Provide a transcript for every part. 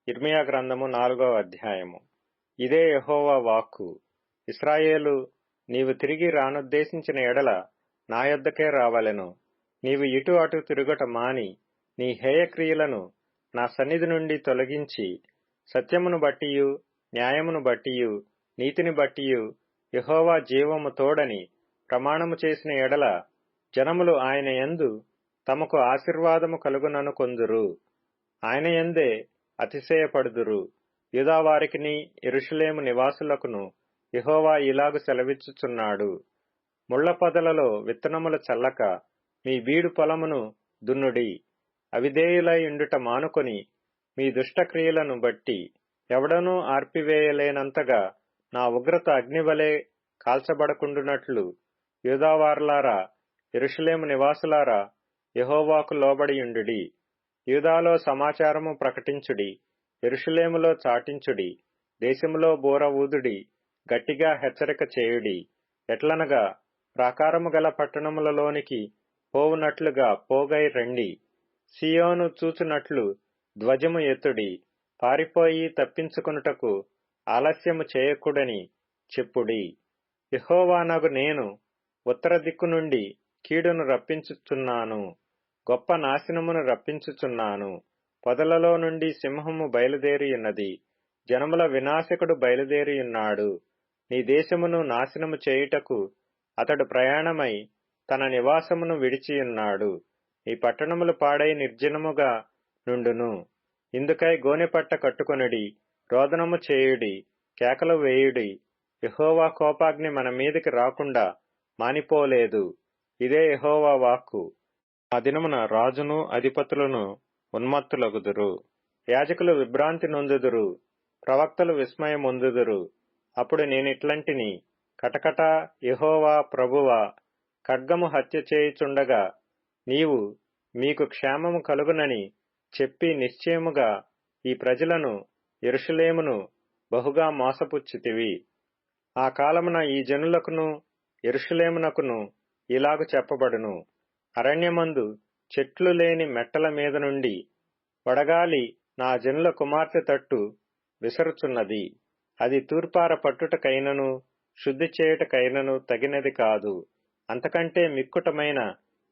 యిర్మీయా గ్రంథము 4వ అధ్యాయము. ఇదే యెహోవా వాక్కు. ఇశ్రాయేలు, నీవు తిరిగి రానుద్దేశించిన ఎడల నా యొద్దకే రావలెను. నీవు ఇటు అటు తిరుగుట మాని, నీ హేయక్రియలను నా సన్నిధి నుండి తొలగించి, సత్యమును బట్టియు న్యాయమును బట్టియు నీతిని బట్టియు యెహోవా జీవము తోడని ప్రమాణము చేసిన ఎడల జనములు ఆయన యందు తమకు ఆశీర్వాదము కలుగుననుకొందురు. ఆయన యందే అతిశయపడుదురు. యూదావారికిని యెరూషలేము నివాసులకును యెహోవా ఇలాగు సెలవిచ్చుచున్నాడు. ముళ్ల పొదలలో విత్తనములు చల్లక మీ బీడు పొలమును దున్నుడి. అవిధేయులై ఉండుట మానుకొని మీ దుష్టక్రియలను బట్టి ఎవడనూ ఆర్పివేయలేనంతగా నా ఉగ్రత అగ్నివలే కాల్చబడకుండునట్లు యూదావారులారా, యెరూషలేము నివాసులారా, యెహోవాకు లోబడియుండుడి. యూదాలో సమాచారము ప్రకటించుడి, యెరూషలేములో చాటించుడి. దేశములో బూర ఊదుడి, గట్టిగా హెచ్చరిక చేయుడి. ఎట్లనగా, ప్రాకారము గల పట్టణములలోనికి పోవునట్లుగా పోగై రండి. సీయోను చూచునట్లు ధ్వజము ఎత్తుడి. పారిపోయి తప్పించుకొనుటకు ఆలస్యము చేయకుడని చెప్పుడి. యెహోవానగు నేను ఉత్తర దిక్కు నుండి కీడును రప్పించుచున్నాను, గొప్ప నాశనమును రప్పించుచున్నాను. పొదలలో నుండి సింహము బయలుదేరియున్నది, జనముల వినాశకుడు బయలుదేరియున్నాడు. నీ దేశమును నాశనము చేయుటకు అతడు ప్రయాణమై తన నివాసమును విడిచియున్నాడు. నీ పట్టణములు పాడై నిర్జనముగా నుండును. ఇందుకై గోనెపట్ట కట్టుకొనుడి, రోదనము చేయుడి, కేకలు వేయుడి. యెహోవా కోపాగ్ని మన మీదికి రాకుండా మానిపోలేదు. ఇదే యెహోవా వాక్కు. ఆ దినమున రాజును అధిపతులను ఉన్మత్తులగుదురు. యాజకులు విభ్రాంతి నొందుదురు, ప్రవక్తలు విస్మయమొందుదురు. అప్పుడు నేనిట్లంటిని, కటకట యెహోవా ప్రభువా, ఖడ్గము హత్య చేయుచుండగా నీవు మీకు క్షేమము కలుగునని చెప్పి నిశ్చయముగా ఈ ప్రజలను యెరూషలేమును బహుగా మోసపుచ్చితివి. ఆ కాలమున ఈ జనులకును యెరూషలేమునకును ఇలాగు చెప్పబడును. అరణ్యమందు చెట్లు లేని మెట్టల మీద నుండి వడగాలి నా జనుల కుమార్తె తట్టు విసరుచున్నది. అది తూర్పార పట్టుటకైనను శుద్ధి చేయుటకైనను తగినది కాదు. అంతకంటే మిక్కుటమైన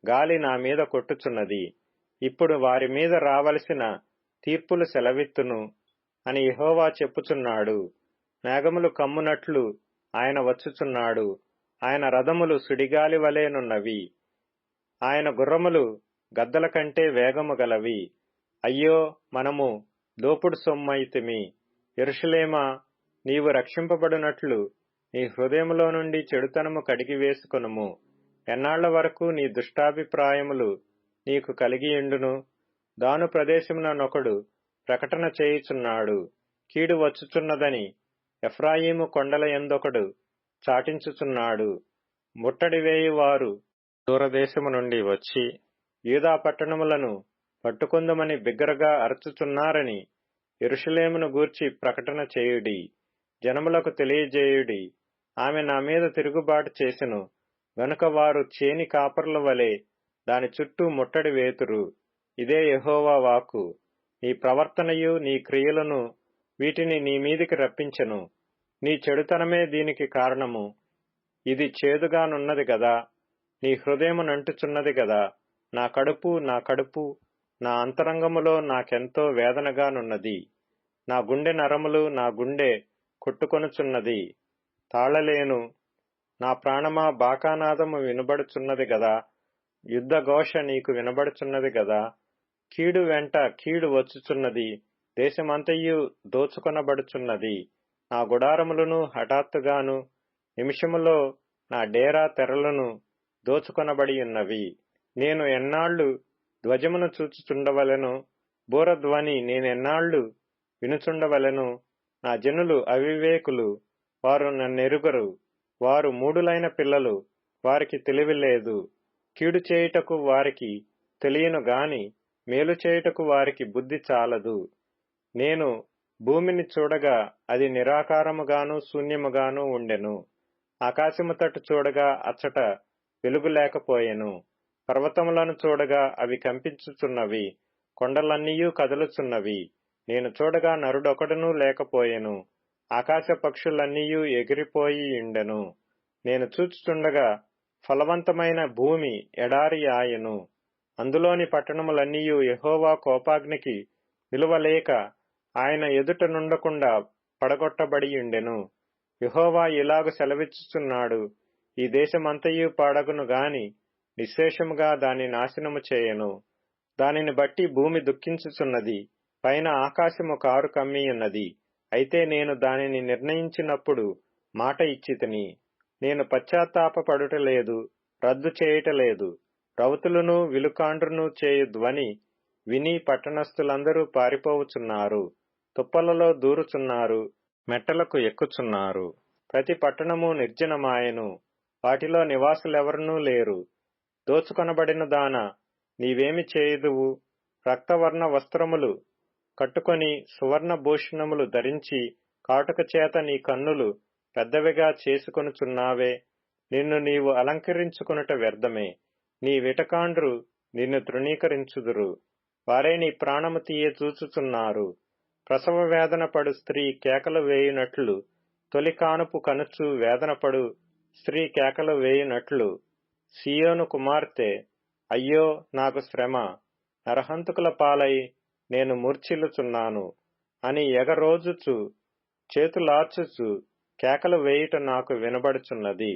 గాలి నా మీద కొట్టుచున్నది. ఇప్పుడు వారి మీద రావలసిన తీర్పులు సెలవిత్తును అని యెహోవా చెప్పుచున్నాడు. మేఘములు కమ్మునట్లు ఆయన వచ్చుచున్నాడు. ఆయన రథములు సుడిగాలి వలెనున్నవి. ఆయన గుర్రములు గద్దల కంటే వేగము గలవి. అయ్యో, మనము దోపుడు సొమ్మైతిమి. యెరూషలేమా, నీవు రక్షింపబడినట్లు నీ హృదయములో నుండి చెడుతనము కడిగివేసుకొనుము. ఎన్నాళ్ల వరకు నీ దుష్టాభిప్రాయములు నీకు కలిగియుండును? దాను ప్రదేశమునొకడు ప్రకటన చేయుచున్నాడు, కీడు వచ్చుచున్నదని. ఎఫ్రాయిము కొండల యందొకడు చాటించుచున్నాడు. ముట్టడివేయువారు దూరదేశము నుండి వచ్చి యూదా పట్టణములను పట్టుకొందుమని బిగ్గరగా అరచుచున్నారని యెరూషలేమును గూర్చి ప్రకటన చేయుడి. జనములకు తెలియజేయుడి, ఆమె నా మీద తిరుగుబాటు చేసెను గనుక వారు చేని కాపరుల వలె దాని చుట్టూ ముట్టడి వేతురు. ఇదే యెహోవా వాక్కు. నీ ప్రవర్తనయు నీ క్రియలను వీటిని నీ మీదికి రప్పించెను. నీ చెడుతనమే దీనికి కారణము. ఇది చేదుగానున్నది గదా, నీ హృదయము నంటుచున్నది గదా. నా కడుపు, నా అంతరంగములో నాకెంతో వేదనగానున్నది. నా గుండె నరములు నా గుండె కొట్టుకొనుచున్నది, తాళలేను. నా ప్రాణమా, బాకానాదము వినబడుచున్నది గదా. యుద్ధఘోష నీకు వినబడుచున్నది గదా. కీడు వెంట కీడు వచ్చుచున్నది, దేశమంతయు దోచుకొనబడుచున్నది. నా గుడారములను హఠాత్తుగాను నిమిషములో నా డేరా తెరలను దోచుకొనబడియున్నవి. నేను ఎన్నాళ్లు ధ్వజమును చూచుచుండవలెను? బూరధ్వని నేనెన్నాళ్లు వినుచుండవలెను? నా జనులు అవివేకులు, వారు నన్నెరుగరు. వారు మూఢులైన పిల్లలు, వారికి తెలివి లేదు. కీడు చేయుటకు వారికి తెలియను గాని మేలు చేయుటకు వారికి బుద్ధి చాలదు. నేను భూమిని చూడగా అది నిరాకారముగాను శూన్యముగాను ఉండెను. ఆకాశము తట్టు చూడగా అచ్చట వెలుగు లేకపోయెను. పర్వతములను చూడగా అవి కంపించుచున్నవి, కొండలన్నీయూ కదలుచున్నవి. నేను చూడగా నరుడొకడునూ లేకపోయెను. ఆకాశ పక్షులన్నీయూ ఎగిరిపోయి యుండెను. నేను చూచుచుండగా ఫలవంతమైన భూమి ఎడారి ఆయెను. అందులోని పట్టణములన్నీయూ యెహోవా కోపాగ్నికి నిలువలేక ఆయన ఎదుట నుండకుండా పడగొట్టబడియుండెను. యెహోవా ఇలాగు సెలవిచ్చుచున్నాడు, ఈ దేశమంతయు పాడగును గాని నిశ్శేషముగా దాని నాశనము చేయను. దానిని బట్టి భూమి దుఃఖించుచున్నది, పైన ఆకాశము కారు కమ్మియున్నది. అయితే నేను దానిని నిర్ణయించినప్పుడు మాట ఇచ్చితిని. నేను పశ్చాత్తాపపడుటలేదు, రద్దు చేయుటలేదు. రౌతులను విలుకాండ్రును చేయు ధ్వని విని పట్టణస్థులందరూ పారిపోవుచున్నారు. తుప్పలలో దూరుచున్నారు, మెట్టలకు ఎక్కుచున్నారు. ప్రతి పట్టణము నిర్జనమాయెను, వాటిలో నివాసులెవరునూ లేరు. దోచుకొనబడిన దాన, నీవేమి చేయుదువు? రక్తవర్ణ వస్త్రములు కట్టుకొని సువర్ణ భూషణములు ధరించి కాటుక చేత నీ కన్నులు పెద్దవిగా చేసుకొనుచున్నావే. నిన్ను నీవు అలంకరించుకొనుట వ్యర్థమే. నీ విటకాండ్రు నిన్ను తృణీకరించుదురు. వారే నీ ప్రాణము తీయ చూచుచున్నారు. ప్రసవ వేదన పడు స్త్రీ కేకలు వేయునట్లు, తొలి కానుపు కనుచు వేదనపడు స్త్రీ కేకలు వేయునట్లు, సీయోను కుమార్తె, అయ్యో నాకు శ్రమ! నరహంతకుల పాలై నేను మూర్ఛిల్లుచున్నాను అని ఎగరోజుచు చేతులార్చుచు కేకలు వేయుట నాకు వినబడుచున్నది.